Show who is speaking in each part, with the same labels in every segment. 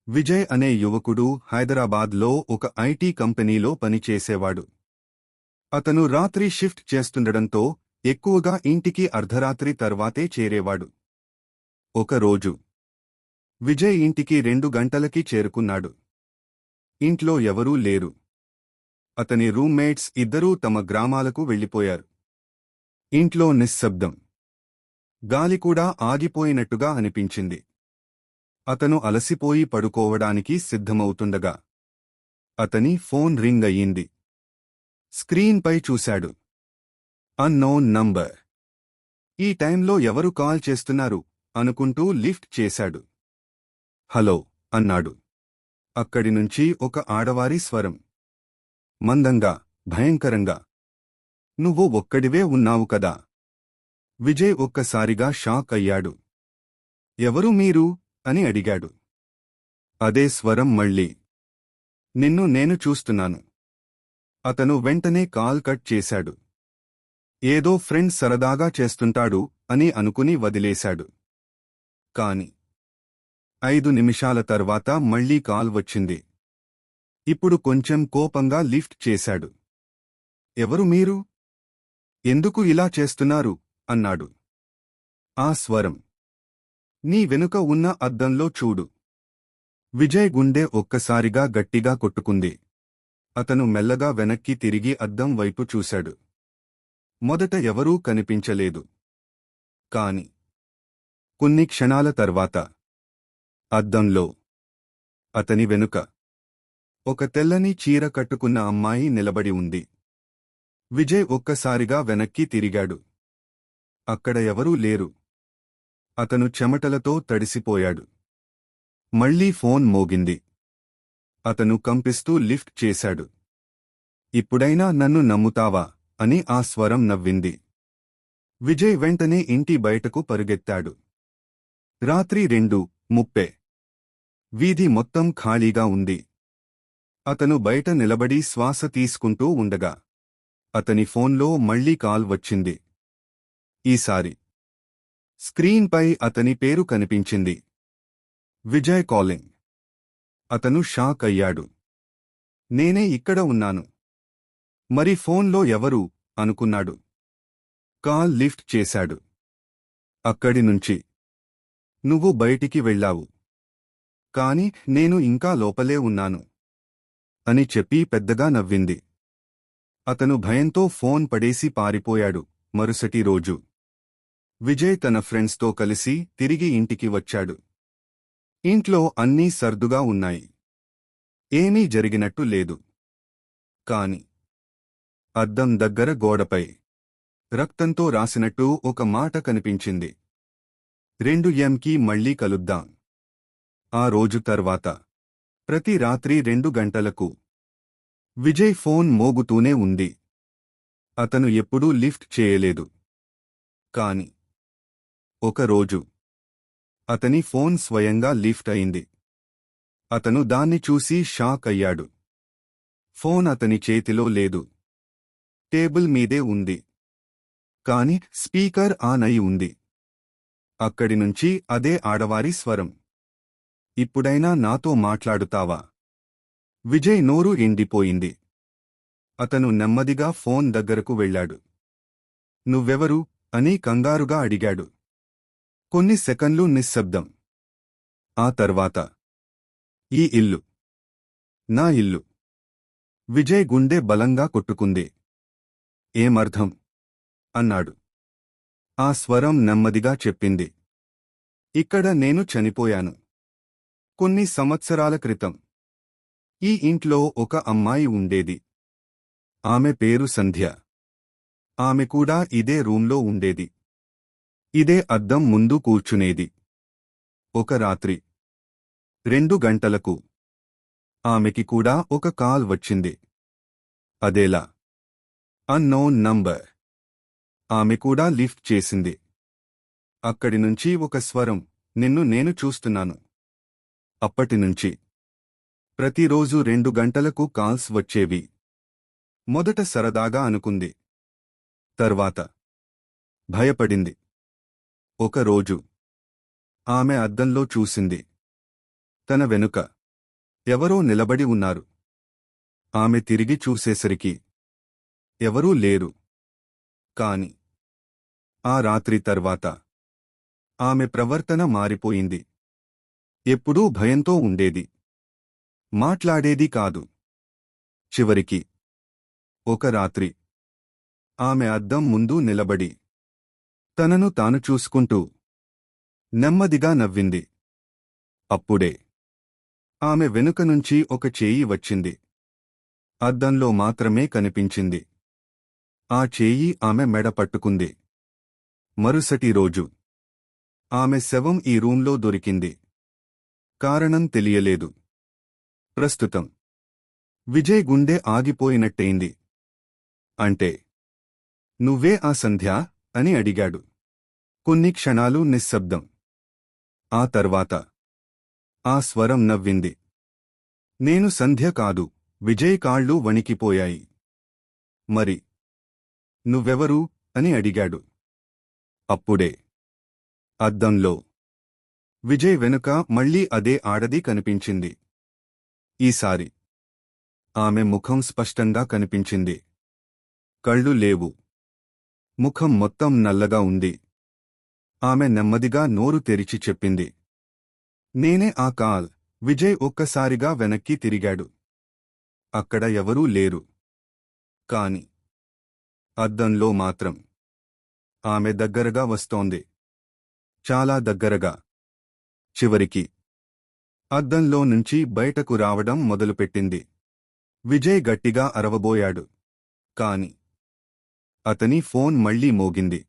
Speaker 1: విజయ్ అనే యువకుడు హైదరాబాద్లో ఒక ఐటీ కంపెనీలో పనిచేసేవాడు. అతను రాత్రి షిఫ్ట్ చేస్తుండడంతో ఎక్కువగా ఇంటికి అర్ధరాత్రి తర్వాతే చేరేవాడు. ఒకరోజు విజయ్ ఇంటికి 2 గంటలకి చేరుకున్నాడు. ఇంట్లో ఎవరూ లేరు. అతని రూమ్మేట్స్ ఇద్దరూ తమ గ్రామాలకు వెళ్ళిపోయారు. ఇంట్లో నిశ్శబ్దం. గాలి కూడా ఆగిపోయినట్టుగా అనిపించింది. అతను అలసిపోయి పడుకోవడానికి సిద్ధమవుతుండగా అతని ఫోన్ రింగ్ అయ్యింది. స్క్రీన్పై చూశాడు. Unknown number. ఈ టైంలో ఎవరు కాల్ చేస్తున్నారు అనుకుంటూ లిఫ్ట్ చేశాడు. హలో అన్నాడు. అక్కడి నుంచి ఒక ఆడవారి స్వరం. మందంగా, భయంకరంగా. నువ్వు ఒక్కడివే ఉన్నావు కదా. విజయ్ ఒక్కసారిగా షాక్ అయ్యాడు. ఎవరు మీరు అని అడిగాడు. అదే స్వరం మళ్ళీ. నిన్ను నేను చూస్తున్నాను. అతను వెంటనే కాల్ కట్ చేశాడు. ఏదో ఫ్రెండ్ సరదాగా చేస్తుంటాడు అని అనుకుని వదిలేశాడు. కాని 5 నిమిషాల తర్వాత మళ్లీ కాల్ వచ్చింది. ఇప్పుడు కొంచెం కోపంగా లిఫ్ట్ చేశాడు. ఎవరు మీరు? ఎందుకు ఇలా చేస్తున్నారు అన్నాడు. ఆ స్వరం. నీ వెనుక ఉన్న అద్దంలో చూడు. విజయ్ గుండె ఒక్కసారిగా గట్టిగా కొట్టుకుంది. అతను మెల్లగా వెనక్కి తిరిగి అద్దం వైపు చూశాడు. మొదట ఎవరూ కనిపించలేదు. కాని కొన్ని క్షణాల తర్వాత అద్దంలో అతని వెనుక ఒక తెల్లని చీర కట్టుకున్న అమ్మాయి నిలబడి ఉంది. విజయ్ ఒక్కసారిగా వెనక్కి తిరిగాడు. అక్కడ ఎవరూ లేరు. అతను చెమటలతో తడిసిపోయాడు. మళ్లీ ఫోన్ మోగింది. అతను కంపిస్తూ లిఫ్ట్ చేశాడు. ఇప్పుడైనా నన్ను నమ్ముతావా అని ఆ స్వరం నవ్వింది. విజయ్ వెంటనే ఇంటి బయటకు పరుగెత్తాడు. రాత్రి 2:30. వీధి మొత్తం ఖాళీగా ఉంది. అతను బయట నిలబడి శ్వాస తీసుకుంటూ ఉండగా అతని ఫోన్లో మళ్లీ కాల్ వచ్చింది. ఈసారి స్క్రీన్పై అతని పేరు కనిపించింది. విజయ్ కాలింగ్. అతను షాక్ అయ్యాడు. నేనే ఇక్కడ ఉన్నాను. మరి ఫోన్లో ఎవరు అనుకున్నాడు. కాల్ లిఫ్ట్ చేశాడు. అక్కడి నుంచి నువ్వు బయటికి వెళ్ళావు. కాని నేను ఇంకా లోపలే ఉన్నాను అని చెప్పి పెద్దగా నవ్వింది. అతను భయంతో ఫోన్ పడేసి పారిపోయాడు. మరుసటి రోజు విజయ్ తన ఫ్రెండ్స్తో కలిసి తిరిగి ఇంటికి వచ్చాడు. ఇంట్లో అన్నీ సర్దుగా ఉన్నాయి. ఏమీ జరిగినట్టు లేదు. కాని అద్దం దగ్గర గోడపై రక్తంతో రాసినట్టు ఒక మాట కనిపించింది. 2 మళ్లీ కలుద్దాం. ఆ రోజు తర్వాత ప్రతి రాత్రి 2 గంటలకు విజయ్ ఫోన్ మోగుతూనే ఉంది. అతను ఎప్పుడూ లిఫ్ట్ చేయలేదు. కాని ఒకరోజు అతని ఫోన్ స్వయంగా లిఫ్ట్ అయింది. అతను దాన్ని చూసి షాక్ అయ్యాడు. ఫోన్ అతని చేతిలో లేదు. టేబుల్ మీదే ఉంది. కాని స్పీకర్ ఆన్ అయి ఉంది. అక్కడి నుంచి అదే ఆడవారి స్వరం. ఇప్పుడైనా నాతో మాట్లాడుతావా? విజయ్ నోరు ఎండిపోయింది. అతను నెమ్మదిగా ఫోన్ దగ్గరకు వెళ్ళాడు. నువ్వెవరు అని కంగారుగా అడిగాడు. కొన్ని సెకన్లు నిశ్శబ్దం. ఆ తర్వాత ఈ ఇల్లు నా ఇల్లు. విజయ్ గుండె బలంగా కొట్టుకుంది. ఏమర్థం అన్నాడు. ఆ స్వరం నెమ్మదిగా చెప్పింది. ఇక్కడ నేను చనిపోయాను. కొన్ని సంవత్సరాల క్రితం. ఈ ఇంట్లో ఒక అమ్మాయి ఉండేది. ఆమె పేరు సంధ్య. ఆమె కూడా ఇదే రూంలో ఉండేది. ఇదే అద్దం ముందు కూర్చునేది. ఒక రాత్రి 2 గంటలకు ఆమెకి కూడా ఒక కాల్ వచ్చింది. అదేలా అన్నోన్ నంబర్. ఆమె కూడా లిఫ్ట్ చేసింది. అక్కడి నుంచి ఒక స్వరం, నిన్ను నేను చూస్తున్నాను. అప్పటినుంచి ప్రతిరోజు 2 గంటలకు కాల్స్ వచ్చేవి. మొదట సరదాగా అనుకుంది. తర్వాత భయపడింది. ఒకరోజు ఆమె అద్దంలో చూసింది. తన వెనుక ఎవరో నిలబడి ఉన్నారు. ఆమె తిరిగి చూసేసరికి ఎవరూ లేరు. కాని ఆ రాత్రి తర్వాత ఆమె ప్రవర్తన మారిపోయింది. ఎప్పుడూ భయంతో ఉండేది. మాట్లాడేది కాదు. చివరికి ఒక రాత్రి ఆమె అద్దం ముందు నిలబడి తనను తాను చూసుకుంటూ నెమ్మదిగా నవ్వింది. అప్పుడే ఆమె వెనుక నుంచి ఒక చేయి వచ్చింది. అద్దంలో మాత్రమే కనిపించింది. ఆ చేయి ఆమె మెడ పట్టుకుంది. మరుసటి రోజు ఆమె శవం ఈ రూంలో దొరికింది. కారణం తెలియలేదు. ప్రస్తుతం విజయ్ గుండె ఆగిపోయినట్టయింది. అంటే నువ్వే ఆ సంధ్య అని అడిగాడు. కొన్ని క్షణాలు నిశ్శబ్దం. ఆ తర్వాత ఆ స్వరం నవ్వింది. నేను సంధ్య కాదు. విజయ్ కాళ్ళు వణికిపోయాయి. మరి నువ్వెవరు అని అడిగాడు. అప్పుడే అద్దంలో విజయ్ వెనుక మళ్ళీ అదే ఆడది కనిపించింది. ఈసారి ఆమె ముఖం స్పష్టంగా కనిపించింది. కళ్ళు లేవు. ముఖం మొత్తం నల్లగా ఉంది. ఆమె నెమ్మదిగా నోరు తెరిచి చెప్పింది, నేనే ఆ కాల్. విజయ్ ఒక్కసారిగా వెనక్కి తిరిగాడు. అక్కడ ఎవరూ లేరు. కాని అద్దంలో మాత్రం ఆమె దగ్గరగా వస్తోంది. చాలా దగ్గరగా. చివరికి అద్దంలో నుంచి బయటకు రావడం మొదలుపెట్టింది. విజయ్ గట్టిగా అరవబోయాడు. కాని అతని ఫోన్ మళ్లీ మోగింది.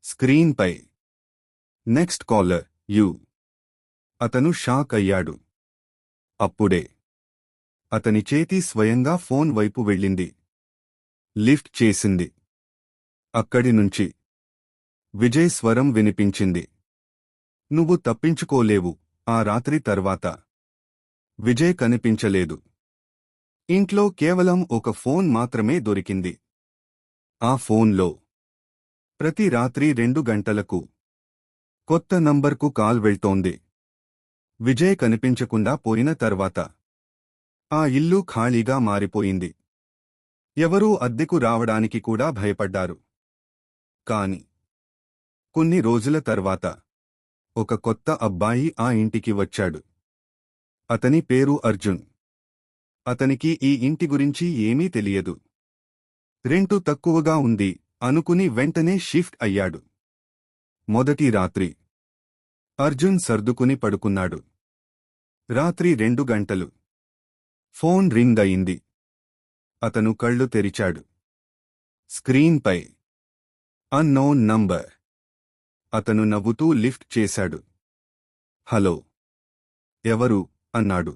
Speaker 1: స్క్రీన్పై నెక్స్ట్ కాలర్ యూ. అతను షాక్ అయ్యాడు. అప్పుడే అతని చేతి స్వయంగా ఫోన్ వైపు వెళ్ళింది. లిఫ్ట్ చేసింది. అక్కడి నుంచి విజయ్ స్వరం వినిపించింది. నువ్వు తప్పించుకోలేవు. ఆ రాత్రి తర్వాత విజయ్ కనిపించలేదు. ఇంట్లో కేవలం ఒక ఫోన్ మాత్రమే దొరికింది. ఆ ఫోన్లో ప్రతి రాత్రి 2 గంటలకు కొత్త నంబర్కు కాల్ వెళ్తోంది. విజయ్ కనిపించకుండా పోయిన తర్వాత ఆ ఇల్లు ఖాళీగా మారిపోయింది. ఎవరూ అద్దెకు రావడానికి కూడా భయపడ్డారు. కాని కొన్ని రోజుల తర్వాత ఒక కొత్త అబ్బాయి ఆ ఇంటికి వచ్చాడు. అతని పేరు అర్జున్. అతనికి ఈ ఇంటి గురించి ఏమీ తెలియదు. రెంటు తక్కువగా ఉంది అనుకుని వెంటనే షిఫ్ట్ అయ్యాడు. మొదటి రాత్రి అర్జున్ సర్దుకుని పడుకున్నాడు. రాత్రి 2 గంటలు. ఫోన్ రింగ్ అయింది. అతను కళ్ళు తెరిచాడు. స్క్రీన్పై అన్నోన్ నంబర్. అతను నవ్వుతూ లిఫ్ట్ చేశాడు. హలో. ఎవరు అన్నాడు.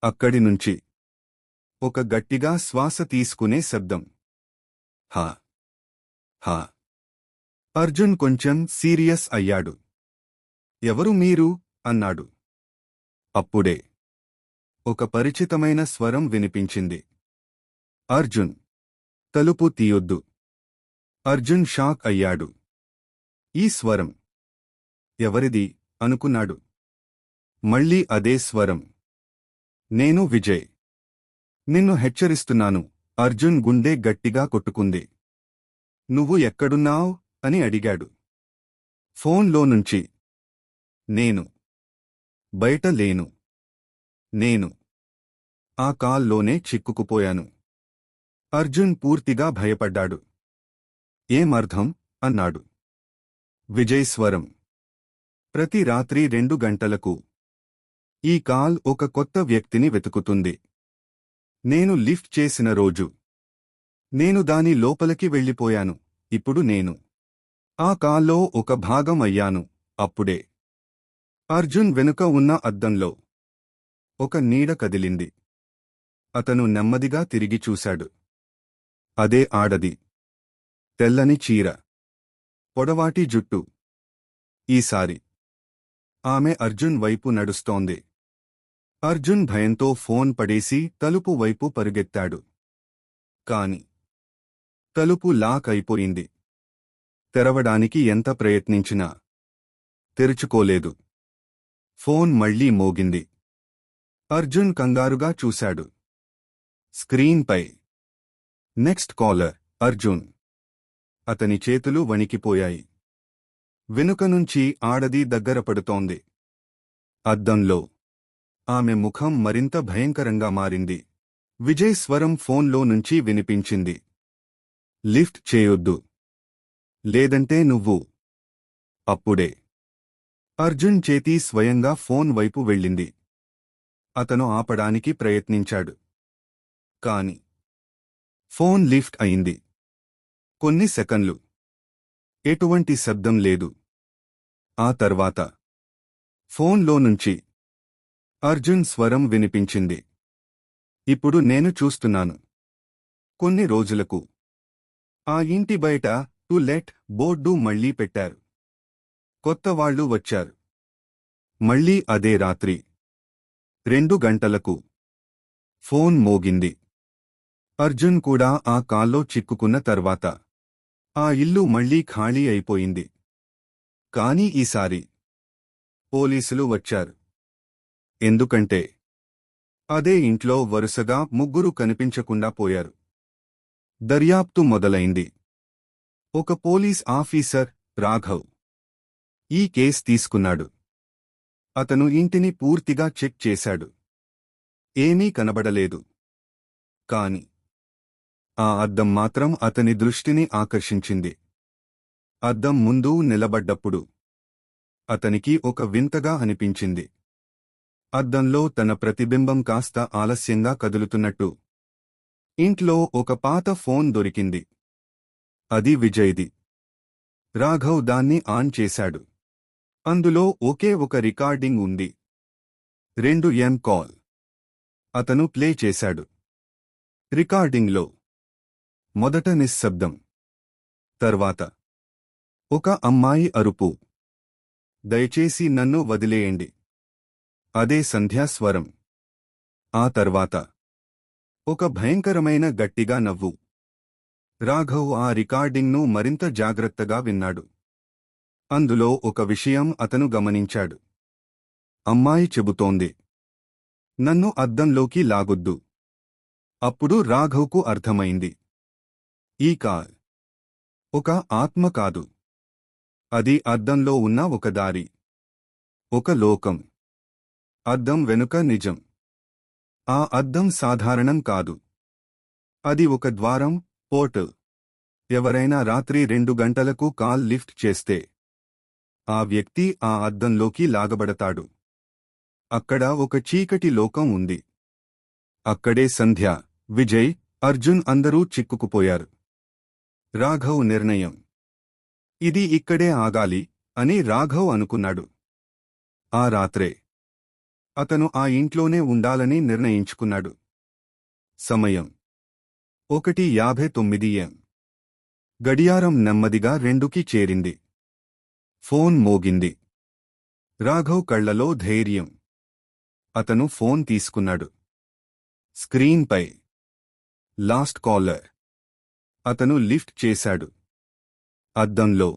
Speaker 1: అక్కడి నుంచి ఒక గట్టిగా శ్వాస తీసుకునే శబ్దం. హా హా. అర్జున్ కొంచెం సీరియస్ అయ్యాడు. ఎవరు మీరు అన్నాడు. అప్పుడే ఒక పరిచితమైన స్వరం వినిపించింది. అర్జున్, తలుపు తీయొద్దు. అర్జున్ షాక్ అయ్యాడు. ఈ స్వరం ఎవరిది అనుకున్నాడు. మళ్ళీ అదే స్వరం. నేను విజయ్. నిన్ను హెచ్చరిస్తున్నాను. అర్జున్ గుండె గట్టిగా కొట్టుకుంది. నువ్వు ఎక్కడున్నావ్ అని అడిగాడు. ఫోన్లో నుంచి. నేను బయట లేను. నేను ఆ కాల్లోనే చిక్కుకుపోయాను. అర్జున్ పూర్తిగా భయపడ్డాడు. ఏమర్థం అన్నాడు. విజయ్ స్వరం. ప్రతి రాత్రి 2 గంటలకు ఈ కాల్ ఒక కొత్త వ్యక్తిని వెతుకుతుంది. నేను లిఫ్ట్ చేసిన రోజు నేను దాని లోపలికి వెళ్ళిపోయాను. ఇప్పుడు నేను ఆ కాల్లో ఒక భాగం అయ్యాను. అప్పుడే అర్జున్ వెనుక ఉన్న అద్దంలో ఒక నీడ కదిలింది. అతను నెమ్మదిగా తిరిగి చూశాడు. అదే ఆడది. తెల్లని చీర, పొడవాటి జుట్టు. ఈసారి ఆమె అర్జున్ వైపు నడుస్తోంది. అర్జున్ భయంతో ఫోన్ పడేసి తలుపు వైపు పరుగెత్తాడు. కాని తలుపు లాక్ అయిపోయింది. తెరవడానికి ఎంత ప్రయత్నించినా తెరుచుకోలేదు. ఫోన్ మళ్లీ మోగింది. అర్జున్ కంగారుగా చూశాడు. స్క్రీన్పై నెక్స్ట్ కాలర్ అర్జున్. అతని చేతులు వణికిపోయాయి. వెనుక నుంచి ఆడది దగ్గర పడుతోంది. అద్దంలో ఆమె ముఖం మరింత భయంకరంగా మారింది. విజయ్ స్వరం ఫోన్లో నుంచి వినిపించింది. లిఫ్ట్ చేయొద్దు. లేదంటే నువ్వు. అప్పుడే అర్జున్ చేతి స్వయంగా ఫోన్ వైపు వెళ్ళింది. అతను ఆపడానికి ప్రయత్నించాడు. కాని ఫోన్ లిఫ్ట్ అయింది. కొన్ని సెకన్లు. ఎటువంటి శబ్దం లేదు. ఆ తర్వాత ఫోన్లో నుంచి అర్జున్ స్వరం వినిపించింది. ఇప్పుడు నేను చూస్తున్నాను. కొన్ని రోజులకు ఆ ఇంటి బయట టు లెట్ బోర్డు మళ్లీ పెట్టారు. కొత్తవాళ్లు వచ్చారు. మళ్లీ అదే రాత్రి 2 గంటలకు ఫోన్ మోగింది. అర్జున్ కూడా ఆ కాల్లో చిక్కుకున్న తర్వాత ఆ ఇల్లు మళ్లీ ఖాళీ అయిపోయింది. కాని ఈసారి పోలీసులు వచ్చారు. ఎందుకంటే అదే ఇంట్లో వరుసగా 3 కనిపించకుండా పోయారు. దర్యాప్తు మొదలైంది. ఒక పోలీస్ ఆఫీసర్ రాఘవ్ ఈ కేస్ తీసుకున్నాడు. అతను ఇంటిని పూర్తిగా చెక్ చేశాడు. ఏమీ కనబడలేదు. కాని ఆ అద్దం మాత్రం అతని దృష్టిని ఆకర్షించింది. అద్దం ముందు నిలబడ్డప్పుడు అతనికి ఒక వింతగా అనిపించింది. అద్దంలో తన ప్రతిబింబం కాస్త ఆలస్యంగా కదులుతున్నట్టు. ఇంట్లో ఒక పాత ఫోన్ దొరికింది. అది విజయ్ది. రాఘవ్ దాన్ని ఆన్ చేశాడు. అందులో ఒకే ఒక రికార్డింగ్ ఉంది. 2M call. అతను ప్లే చేశాడు. రికార్డింగ్లో మొదట నిశ్శబ్దం. తర్వాత ఒక అమ్మాయి అరుపు. దయచేసి నన్ను వదిలేయండి. అదే సంధ్యా స్వరం. ఆ తర్వాత ఒక భయంకరమైన గట్టిగా నవ్వు. రాఘవ్ ఆ రికార్డింగ్ను మరింత జాగ్రత్తగా విన్నాడు. అందులో ఒక విషయం అతను గమనించాడు. అమ్మాయి చెబుతోంది, నన్ను అద్దంలోకి లాగొద్దు. అప్పుడు రాఘవ్కు అర్థమైంది. ఈ కాల్ ఒక ఆత్మ కాదు. అది అద్దంలో ఉన్న ఒక దారి. ఒక లోకం. అద్దం వెనుక నిజం. ఆ అద్దం సాధారణం కాదు. అది ఒక ద్వారం, పోర్టల్. ఎవరైనా రాత్రి 2 గంటలకు కాల్ లిఫ్ట్ చేస్తే ఆ వ్యక్తి ఆ అద్దంలోకి లాగబడతాడు. అక్కడ ఒక చీకటి లోకం ఉంది. అక్కడే సంధ్య, విజయ్, అర్జున్ అందరూ చిక్కుకుపోయారు. రాఘవ్ నిర్ణయం. ఇది ఇక్కడే ఆగాలి అని రాఘవ్ అనుకున్నాడు. ఆ రాత్రే అతను ఆ ఇంట్లోనే ఉండాలని నిర్ణయించుకున్నాడు. సమయం 1:59 AM. గడియారం నెమ్మదిగా 2కి చేరింది. ఫోన్ మోగింది. రాఘవ్ కళ్లలో ధైర్యం. అతను ఫోన్ తీసుకున్నాడు. స్క్రీన్పై లాస్ట్ కాలర్. అతను లిఫ్ట్ చేశాడు. అద్దంలో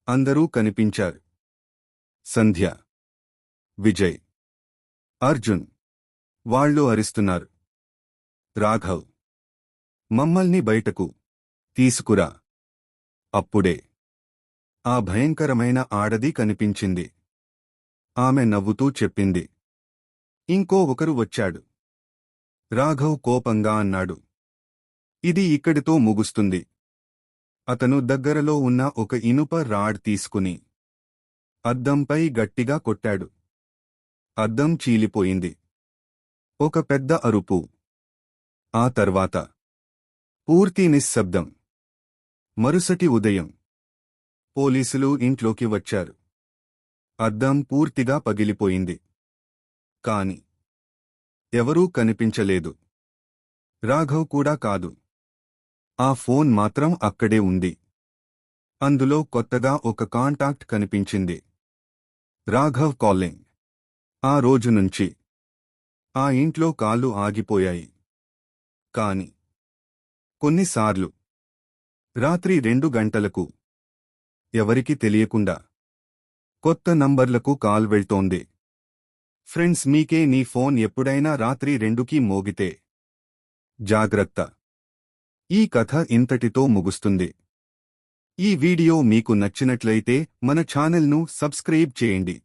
Speaker 1: అందరూ కనిపించారు. సంధ్య, విజయ్, అర్జున్. వాళ్ళు అరిస్తున్నారు. రాఘవ్, మమ్మల్ని బయటకు తీసుకురా. అప్పుడే ఆ భయంకరమైన ఆడది కనిపించింది. ఆమె నవ్వుతూ చెప్పింది, ఇంకో ఒకరు వచ్చాడు. రాఘవ్ కోపంగా అన్నాడు, ఇది ఇక్కడితో ముగుస్తుంది. అతను దగ్గరలో ఉన్న ఒక ఇనుప రాడ్ తీసుకుని అద్దంపై గట్టిగా కొట్టాడు. అద్దం చీలిపోయింది. ఒక పెద్ద అరుపు. ఆ తర్వాత పూర్తి నిశ్శబ్దం. మరుసటి ఉదయం పోలీసులు ఇంట్లోకి వచ్చారు. అద్దం పూర్తిగా పగిలిపోయింది. కాని ఎవరూ కనిపించలేదు. రాఘవ్ కూడా కాదు. ఆ ఫోన్ మాత్రం అక్కడే ఉంది. అందులో కొత్తగా ఒక కాంటాక్ట్ కనిపించింది. రాఘవ్ కాలింగ్. ఆ రోజు నుంచి ఆ ఇంట్లో కాళ్ళు ఆగిపోయాయి. కాని కొన్నిసార్లు రాత్రి 2 గంటలకు ఎవరికి తెలియకుండా కొత్త నంబర్లకు కాల్ వెళ్తోంది. ఫ్రెండ్స్, మీకే నీ ఫోన్ ఎప్పుడైనా రాత్రి 2కి మోగితే జాగ్రత్త. ఈ కథ ఇంతటితో ముగుస్తుంది. ఈ వీడియో మీకు నచ్చినట్లయితే మన ఛానల్ను సబ్స్క్రైబ్ చేయండి.